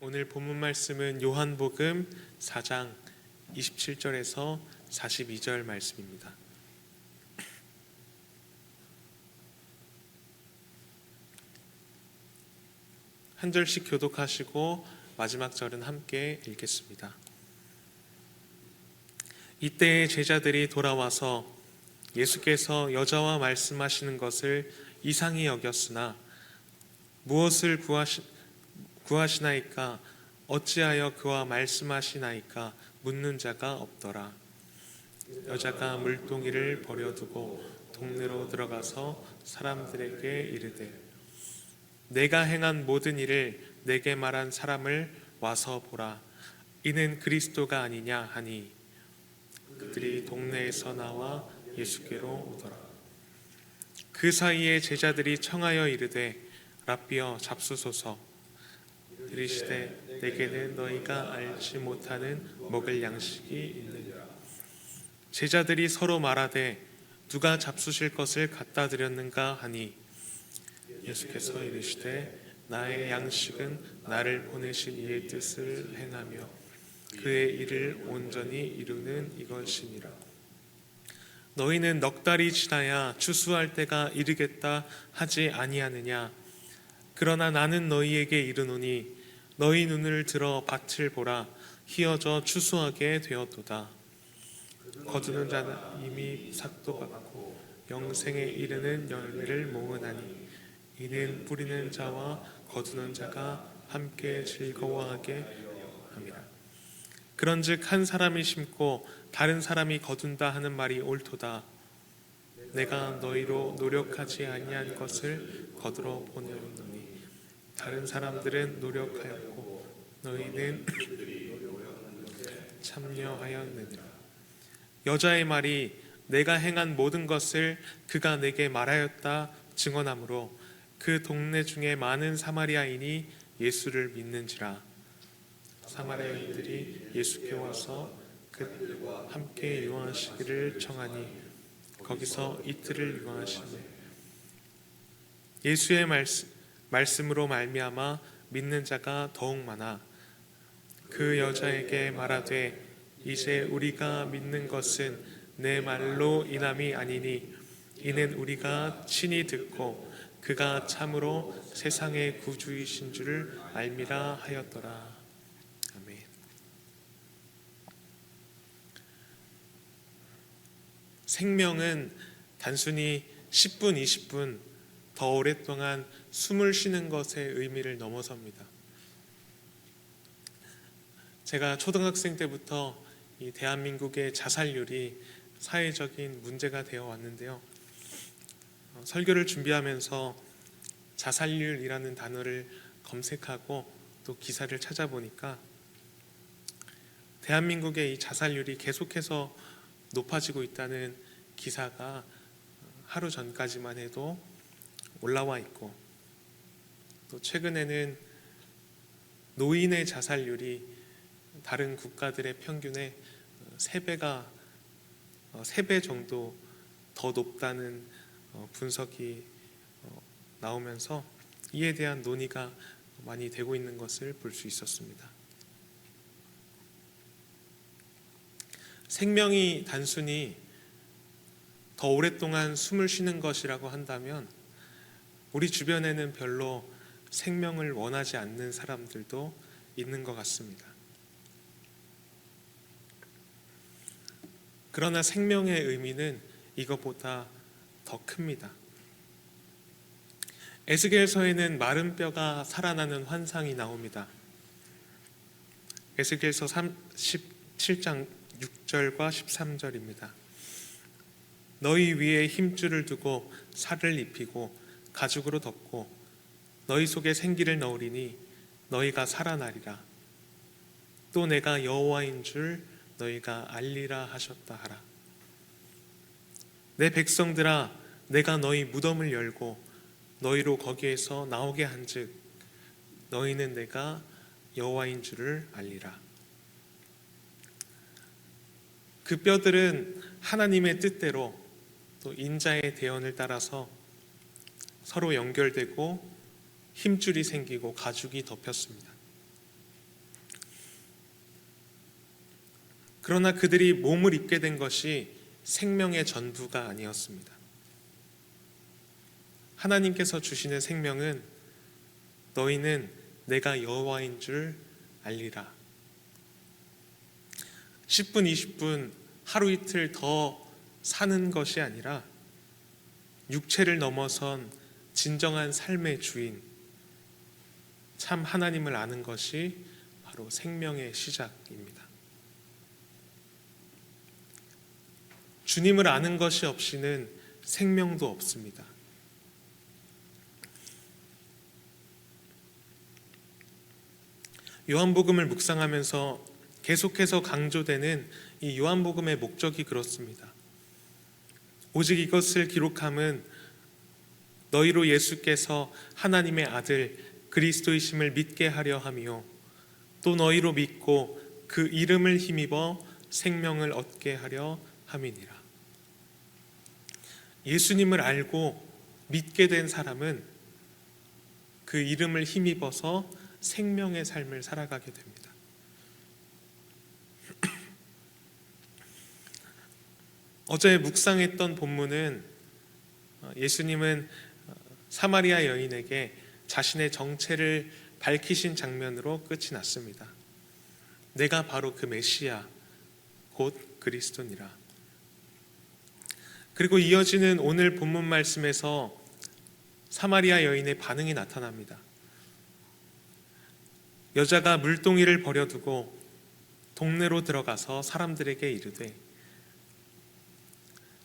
오늘 본문 말씀은 요한복음 4장 27절에서 42절 말씀입니다. 한 절씩 교독하시고 마지막 절은 함께 읽겠습니다. 이때에 제자들이 돌아와서 예수께서 여자와 말씀하시는 것을 이상히 여겼으나 무엇을 구하시나이까 어찌하여 그와 말씀하시나이까 묻는 자가 없더라. 여자가 물동이를 버려두고 동네로 들어가서 사람들에게 이르되 내가 행한 모든 일을 내게 말한 사람을 와서 보라. 이는 그리스도가 아니냐 하니 그들이 동네에서 나와 예수께로 오더라. 그 사이에 제자들이 청하여 이르되 랍비여 잡수소서. 이르시되 내게는 너희가 알지 못하는 먹을 양식이 있느니라. 제자들이 서로 말하되 누가 잡수실 것을 갖다 드렸는가 하니 예수께서 이르시되 나의 양식은 나를 보내신 이의 뜻을 행하며 그의 일을 온전히 이루는 이것이니라. 너희는 넉 달이 지나야 추수할 때가 이르겠다 하지 아니하느냐. 그러나 나는 너희에게 이르노니 너희 눈을 들어 밭을 보라. 희어져 추수하게 되었도다. 거두는 자는 이미 삭도 받고 영생에 이르는 열매를 모으나니 이는 뿌리는 자와 거두는 자가 함께 즐거워하게 함이라. 그런즉 한 사람이 심고 다른 사람이 거둔다 하는 말이 옳도다. 내가 너희로 노력하지 아니한 것을 거두러 보내었노니 다른 사람들은 노력하였고 너희는 참여하였느니라. 여자의 말이 내가 행한 모든 것을 그가 내게 말하였다 증언하므로 그 동네 중에 많은 사마리아인이 예수를 믿는지라. 사마리아인들이 예수께 와서 그들과 함께 유언하시기를 청하니 거기서 이틀을 유언하시며 예수의 말씀으로 말미암아 믿는 자가 더욱 많아 그 여자에게 말하되 이제 우리가 믿는 것은 내 말로 인함이 아니니 이는 우리가 친히 듣고 그가 참으로 세상의 구주이신 줄을 알미라 하였더라. 아멘. 생명은 단순히 10분, 20분 더 오랫동안 숨을 쉬는 것의 의미를 넘어섭니다. 제가 초등학생 때부터 이 대한민국의 자살률이 사회적인 문제가 되어 왔는데요. 설교를 준비하면서 자살률이라는 단어를 검색하고 또 기사를 찾아보니까 대한민국의 이 자살률이 계속해서 높아지고 있다는 기사가 하루 전까지만 해도 올라와 있고 또 최근에는 노인의 자살률이 다른 국가들의 평균의 3배 정도 더 높다는 분석이 나오면서 이에 대한 논의가 많이 되고 있는 것을 볼 수 있었습니다. 생명이 단순히 더 오랫동안 숨을 쉬는 것이라고 한다면 우리 주변에는 별로 생명을 원하지 않는 사람들도 있는 것 같습니다. 그러나 생명의 의미는 이것보다 더 큽니다. 에스겔서에는 마른 뼈가 살아나는 환상이 나옵니다. 에스겔서 37장 6절과 13절입니다. 너희 위에 힘줄을 두고 살을 입히고 가죽으로 덮고 너희 속에 생기를 넣으리니 너희가 살아나리라. 또 내가 여호와인 줄 너희가 알리라 하셨다 하라. 내 백성들아 내가 너희 무덤을 열고 너희로 거기에서 나오게 한즉 너희는 내가 여호와인 줄을 알리라. 그 뼈들은 하나님의 뜻대로 또 인자의 대언을 따라서 서로 연결되고 힘줄이 생기고 가죽이 덮였습니다. 그러나 그들이 몸을 입게 된 것이 생명의 전부가 아니었습니다. 하나님께서 주시는 생명은 너희는 내가 여호와인 줄 알리라. 10분, 20분, 하루 이틀 더 사는 것이 아니라 육체를 넘어선 진정한 삶의 주인, 참 하나님을 아는 것이 바로 생명의 시작입니다. 주님을 아는 것이 없이는 생명도 없습니다. 요한복음을 묵상하면서 계속해서 강조되는 이 요한복음의 목적이 그렇습니다. 오직 이것을 기록함은 너희로 예수께서 하나님의 아들 그리스도이심을 믿게 하려 함이요 또 너희로 믿고 그 이름을 힘입어 생명을 얻게 하려 함이니라. 예수님을 알고 믿게 된 사람은 그 이름을 힘입어서 생명의 삶을 살아가게 됩니다. 어제 묵상했던 본문은 예수님은 사마리아 여인에게 자신의 정체를 밝히신 장면으로 끝이 났습니다. 내가 바로 그 메시아 곧 그리스도니라. 그리고 이어지는 오늘 본문 말씀에서 사마리아 여인의 반응이 나타납니다. 여자가 물동이를 버려두고 동네로 들어가서 사람들에게 이르되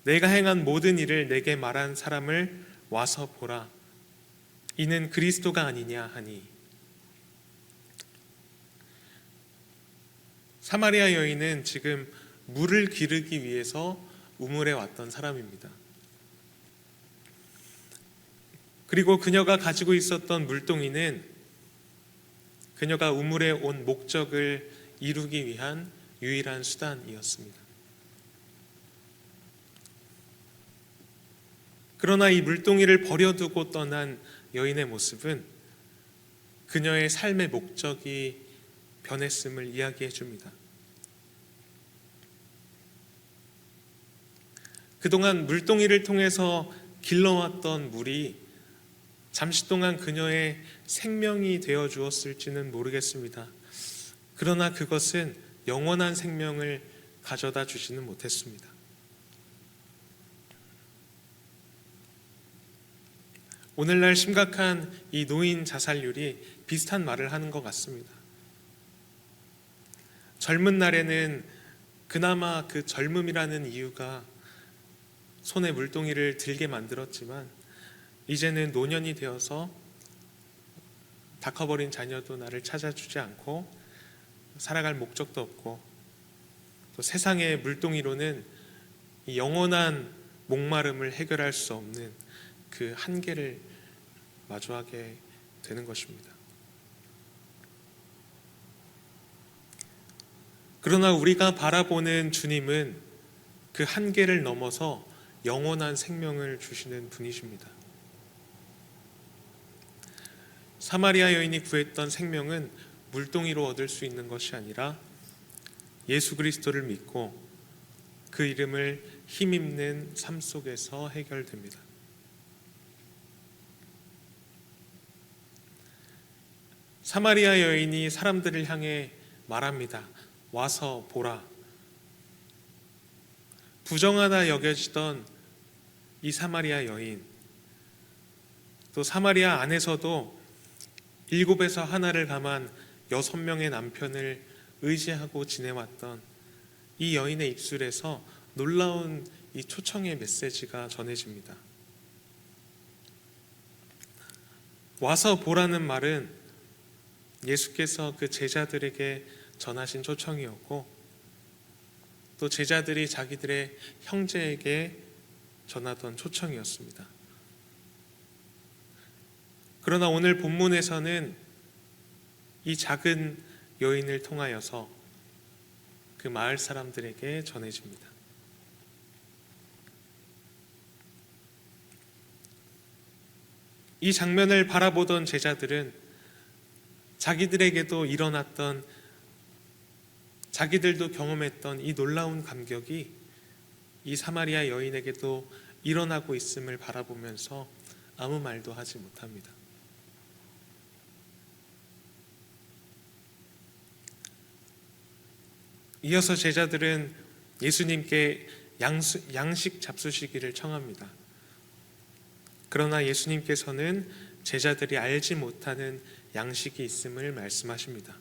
내가 행한 모든 일을 내게 말한 사람을 와서 보라. 이는 그리스도가 아니냐 하니. 사마리아 여인은 지금 물을 기르기 위해서 우물에 왔던 사람입니다. 그리고 그녀가 가지고 있었던 물동이는 그녀가 우물에 온 목적을 이루기 위한 유일한 수단이었습니다. 그러나 이 물동이를 버려두고 떠난 여인의 모습은 그녀의 삶의 목적이 변했음을 이야기해 줍니다. 그동안 물동이를 통해서 길러왔던 물이 잠시 동안 그녀의 생명이 되어 주었을지는 모르겠습니다. 그러나 그것은 영원한 생명을 가져다 주지는 못했습니다. 오늘날 심각한 이 노인 자살률이 비슷한 말을 하는 것 같습니다. 젊은 날에는 그나마 그 젊음이라는 이유가 손에 물동이를 들게 만들었지만 이제는 노년이 되어서 다 커버린 자녀도 나를 찾아주지 않고 살아갈 목적도 없고 또 세상의 물동이로는 이 영원한 목마름을 해결할 수 없는 그 한계를 마주하게 되는 것입니다. 그러나 우리가 바라보는 주님은 그 한계를 넘어서 영원한 생명을 주시는 분이십니다. 사마리아 여인이 구했던 생명은 물동이로 얻을 수 있는 것이 아니라 예수 그리스도를 믿고 그 이름을 힘입는 삶 속에서 해결됩니다. 사마리아 여인이 사람들을 향해 말합니다. 와서 보라. 부정하다 여겨지던 이 사마리아 여인, 또 사마리아 안에서도 7에서 하나를 감한 6명의 남편을 의지하고 지내왔던 이 여인의 입술에서 놀라운 이 초청의 메시지가 전해집니다. 와서 보라는 말은 예수께서 그 제자들에게 전하신 초청이었고 또 제자들이 자기들의 형제에게 전하던 초청이었습니다. 그러나 오늘 본문에서는 이 작은 여인을 통하여서 그 마을 사람들에게 전해집니다. 이 장면을 바라보던 제자들은 자기들에게도 일어났던 자기들도 경험했던 이 놀라운 감격이 이 사마리아 여인에게도 일어나고 있음을 바라보면서 아무 말도 하지 못합니다. 이어서 제자들은 예수님께 양식 잡수시기를 청합니다. 그러나 예수님께서는 제자들이 알지 못하는 양식이 있음을 말씀하십니다.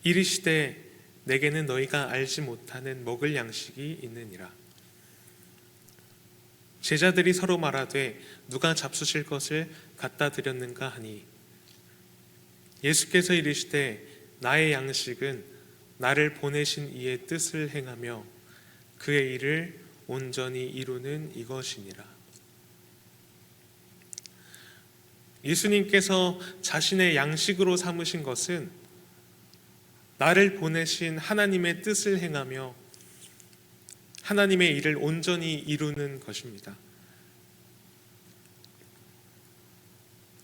이르시되 내게는 너희가 알지 못하는 먹을 양식이 있느니라. 제자들이 서로 말하되 누가 잡수실 것을 갖다 드렸는가 하니 예수께서 이르시되 나의 양식은 나를 보내신 이의 뜻을 행하며 그의 일을 온전히 이루는 이것이니라. 예수님께서 자신의 양식으로 삼으신 것은 나를 보내신 하나님의 뜻을 행하며 하나님의 일을 온전히 이루는 것입니다.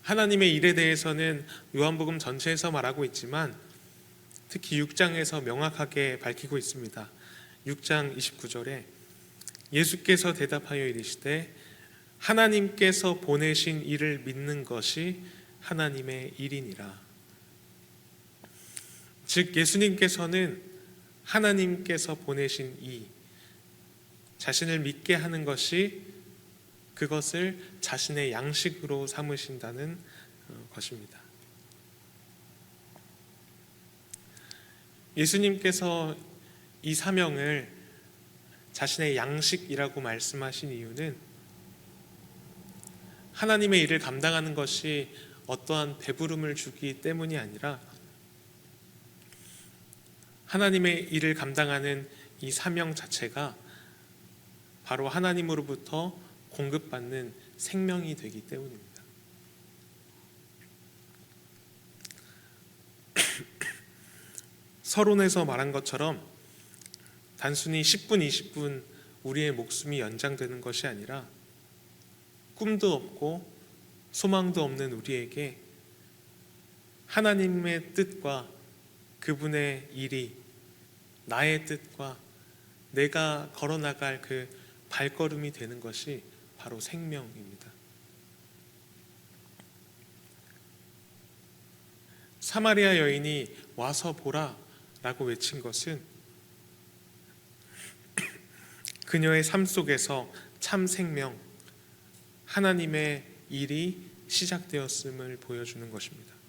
하나님의 일에 대해서는 요한복음 전체에서 말하고 있지만 특히 6장에서 명확하게 밝히고 있습니다. 6장 29절에 예수께서 대답하여 이르시되 하나님께서 보내신 이를 믿는 것이 하나님의 일이니라. 즉 예수님께서는 하나님께서 보내신 이 자신을 믿게 하는 것이 그것을 자신의 양식으로 삼으신다는 것입니다. 예수님께서 이 사명을 자신의 양식이라고 말씀하신 이유는 하나님의 일을 감당하는 것이 어떠한 배부름을 주기 때문이 아니라 하나님의 일을 감당하는 이 사명 자체가 바로 하나님으로부터 공급받는 생명이 되기 때문입니다. 서론에서 말한 것처럼 단순히 10분, 20분 우리의 목숨이 연장되는 것이 아니라 꿈도 없고 소망도 없는 우리에게 하나님의 뜻과 그분의 일이 나의 뜻과 내가 걸어나갈 그 발걸음이 되는 것이 바로 생명입니다. 사마리아 여인이 와서 보라 라고 외친 것은 그녀의 삶 속에서 참 생명, 하나님의 일이 시작되었음을 보여주는 것입니다.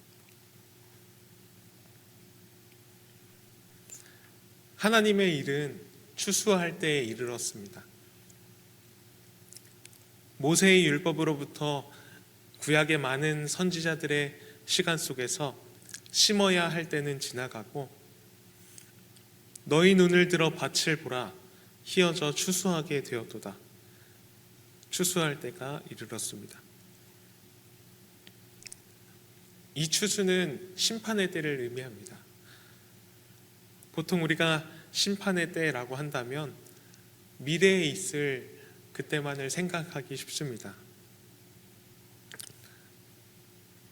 하나님의 일은 추수할 때에 이르렀습니다. 모세의 율법으로부터 구약의 많은 선지자들의 시간 속에서 심어야 할 때는 지나가고 너희 눈을 들어 밭을 보라 희어져 추수하게 되었도다. 추수할 때가 이르렀습니다. 이 추수는 심판의 때를 의미합니다. 보통 우리가 심판의 때라고 한다면 미래에 있을 그때만을 생각하기 쉽습니다.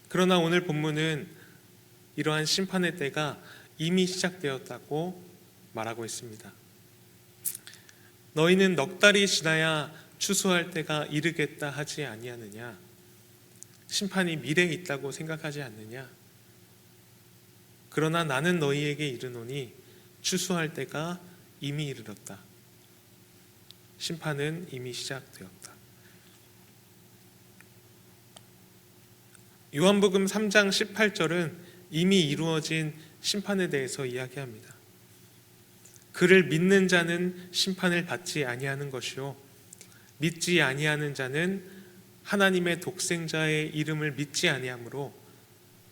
그러나 오늘 본문은 이러한 심판의 때가 이미 시작되었다고 말하고 있습니다. 너희는 넉 달이 지나야 추수할 때가 이르겠다 하지 아니하느냐? 심판이 미래에 있다고 생각하지 않느냐? 그러나 나는 너희에게 이르노니 추수할 때가 이미 이르렀다. 심판은 이미 시작되었다. 요한복음 3장 18절은 이미 이루어진 심판에 대해서 이야기합니다. 그를 믿는 자는 심판을 받지 아니하는 것이요 믿지 아니하는 자는 하나님의 독생자의 이름을 믿지 아니하므로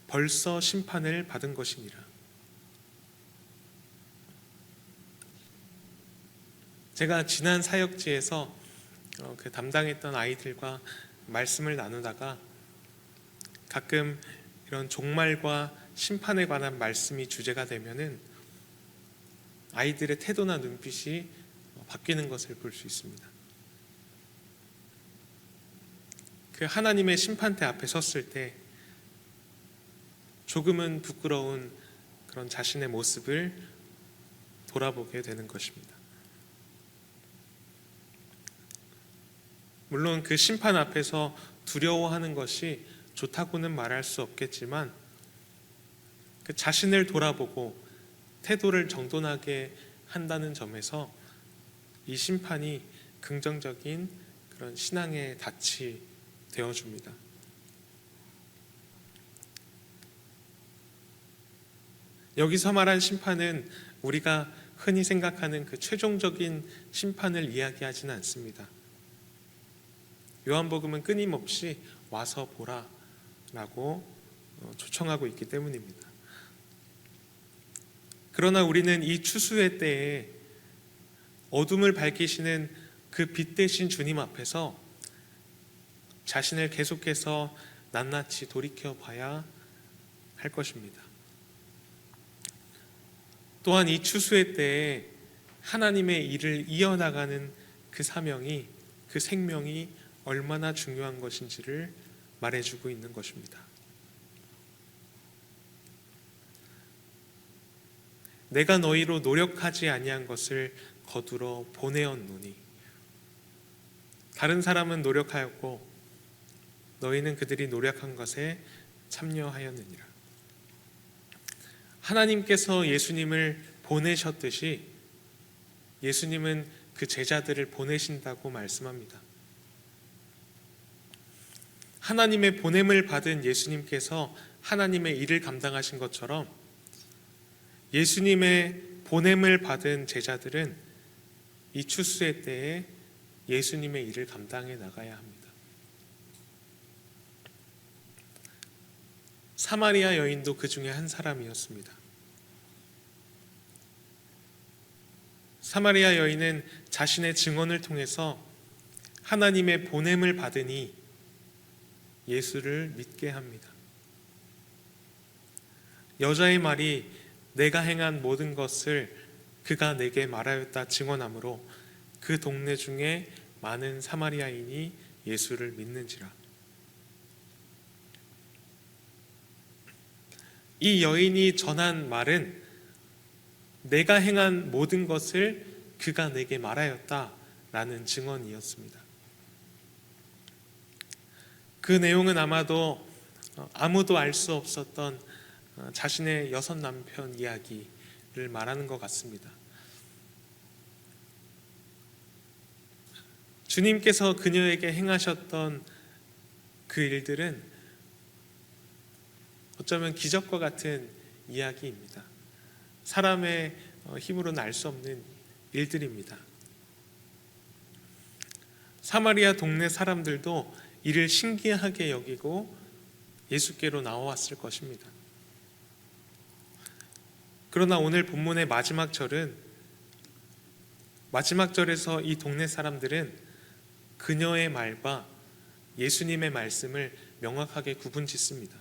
벌써 심판을 받은 것이니라. 제가 지난 사역지에서 그 담당했던 아이들과 말씀을 나누다가 가끔 이런 종말과 심판에 관한 말씀이 주제가 되면은 아이들의 태도나 눈빛이 바뀌는 것을 볼 수 있습니다. 그 하나님의 심판대 앞에 섰을 때 조금은 부끄러운 그런 자신의 모습을 돌아보게 되는 것입니다. 물론 그 심판 앞에서 두려워하는 것이 좋다고는 말할 수 없겠지만 그 자신을 돌아보고 태도를 정돈하게 한다는 점에서 이 심판이 긍정적인 그런 신앙의 닻이 되어줍니다. 여기서 말한 심판은 우리가 흔히 생각하는 그 최종적인 심판을 이야기하지는 않습니다. 요한복음은 끊임없이 와서 보라라고 초청하고 있기 때문입니다. 그러나 우리는 이 추수의 때에 어둠을 밝히시는 그 빛 대신 주님 앞에서 자신을 계속해서 낱낱이 돌이켜 봐야 할 것입니다. 또한 이 추수의 때에 하나님의 일을 이어나가는 그 사명이, 그 생명이 얼마나 중요한 것인지를 말해주고 있는 것입니다. 내가 너희로 노력하지 아니한 것을 거두러 보내었노니 다른 사람은 노력하였고 너희는 그들이 노력한 것에 참여하였느니라. 하나님께서 예수님을 보내셨듯이 예수님은 그 제자들을 보내신다고 말씀합니다. 하나님의 보냄을 받은 예수님께서 하나님의 일을 감당하신 것처럼 예수님의 보냄을 받은 제자들은 이 추수의 때에 예수님의 일을 감당해 나가야 합니다. 사마리아 여인도 그 중에 한 사람이었습니다. 사마리아 여인은 자신의 증언을 통해서 하나님의 보냄을 받으니 예수를 믿게 합니다. 여자의 말이 내가 행한 모든 것을 그가 내게 말하였다 증언하므로 그 동네 중에 많은 사마리아인이 예수를 믿는지라. 이 여인이 전한 말은 내가 행한 모든 것을 그가 내게 말하였다 라는 증언이었습니다. 그 내용은 아마도 아무도 알 수 없었던 자신의 여섯 남편 이야기를 말하는 것 같습니다. 주님께서 그녀에게 행하셨던 그 일들은 어쩌면 기적과 같은 이야기입니다. 사람의 힘으로는 알 수 없는 일들입니다. 사마리아 동네 사람들도 이를 신기하게 여기고 예수께로 나와왔을 것입니다. 그러나 오늘 본문의 마지막 절에서 이 동네 사람들은 그녀의 말과 예수님의 말씀을 명확하게 구분짓습니다.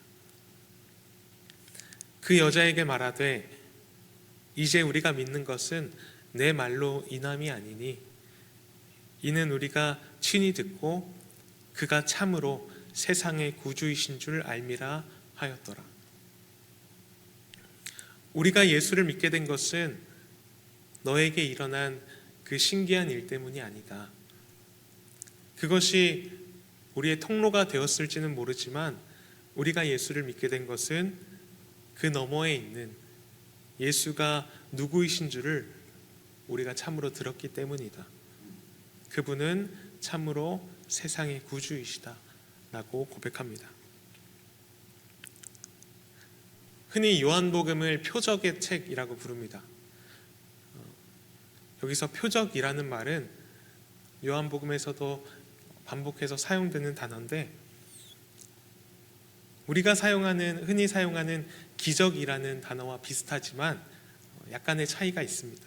그 여자에게 말하되 이제 우리가 믿는 것은 내 말로 인함이 아니니 이는 우리가 친히 듣고 그가 참으로 세상의 구주이신 줄 알미라 하였더라. 우리가 예수를 믿게 된 것은 너에게 일어난 그 신기한 일 때문이 아니다. 그것이 우리의 통로가 되었을지는 모르지만 우리가 예수를 믿게 된 것은 그 너머에 있는 예수가 누구이신 줄을 우리가 참으로 들었기 때문이다. 그분은 참으로 세상의 구주이시다 라고 고백합니다. 흔히 요한복음을 표적의 책이라고 부릅니다. 여기서 표적이라는 말은 요한복음에서도 반복해서 사용되는 단어인데 우리가 흔히 사용하는 기적이라는 단어와 비슷하지만 약간의 차이가 있습니다.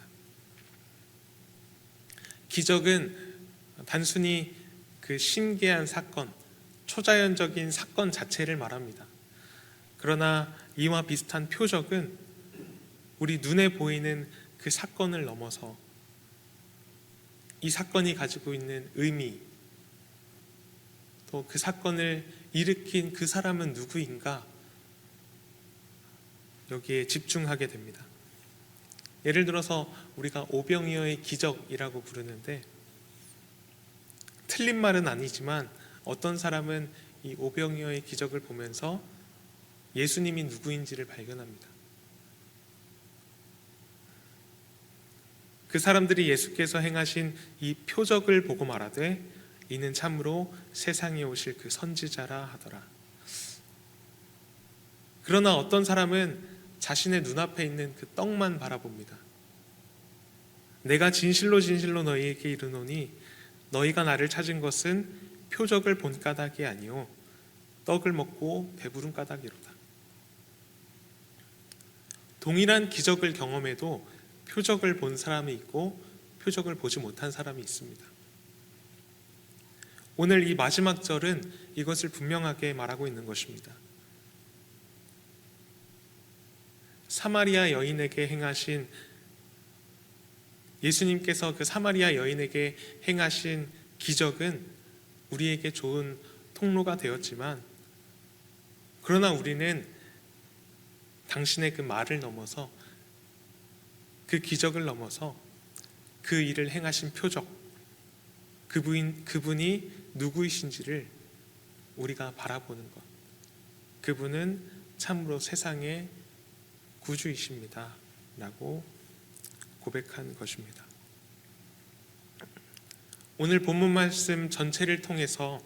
기적은 단순히 그 신기한 사건, 초자연적인 사건 자체를 말합니다. 그러나 이와 비슷한 표적은 우리 눈에 보이는 그 사건을 넘어서 이 사건이 가지고 있는 의미, 또 그 사건을 일으킨 그 사람은 누구인가, 여기에 집중하게 됩니다. 예를 들어서 우리가 오병이어의 기적이라고 부르는데, 틀린 말은 아니지만 어떤 사람은 이 오병이어의 기적을 보면서 예수님이 누구인지를 발견합니다. 그 사람들이 예수께서 행하신 이 표적을 보고 말하되 이는 참으로 세상에 오실 그 선지자라 하더라. 그러나 어떤 사람은 자신의 눈앞에 있는 그 떡만 바라봅니다. 내가 진실로 진실로 너희에게 이르노니 너희가 나를 찾은 것은 표적을 본 까닭이 아니요 떡을 먹고 배부른 까닭이로다. 동일한 기적을 경험해도 표적을 본 사람이 있고 표적을 보지 못한 사람이 있습니다. 오늘 이 마지막 절은 이것을 분명하게 말하고 있는 것입니다. 사마리아 여인에게 행하신, 예수님께서 그 사마리아 여인에게 행하신 기적은 우리에게 좋은 통로가 되었지만, 그러나 우리는 당신의 그 말을 넘어서, 그 기적을 넘어서 그 일을 행하신 표적, 그분이 누구이신지를 우리가 바라보는 것, 그분은 참으로 세상의 구주이십니다 라고 고백한 것입니다. 오늘 본문 말씀 전체를 통해서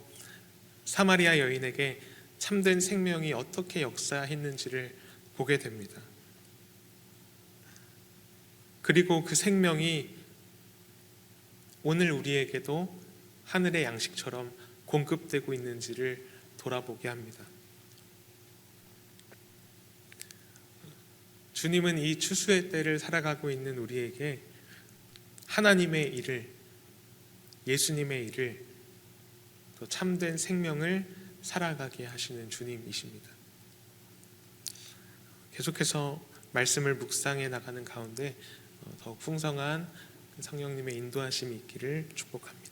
사마리아 여인에게 참된 생명이 어떻게 역사했는지를 보게 됩니다. 그리고 그 생명이 오늘 우리에게도 하늘의 양식처럼 공급되고 있는지를 돌아보게 합니다. 주님은 이 추수의 때를 살아가고 있는 우리에게 하나님의 일을, 예수님의 일을, 또 참된 생명을 살아가게 하시는 주님이십니다. 계속해서 말씀을 묵상해 나가는 가운데 더욱 풍성한 성령님의 인도하심이 있기를 축복합니다.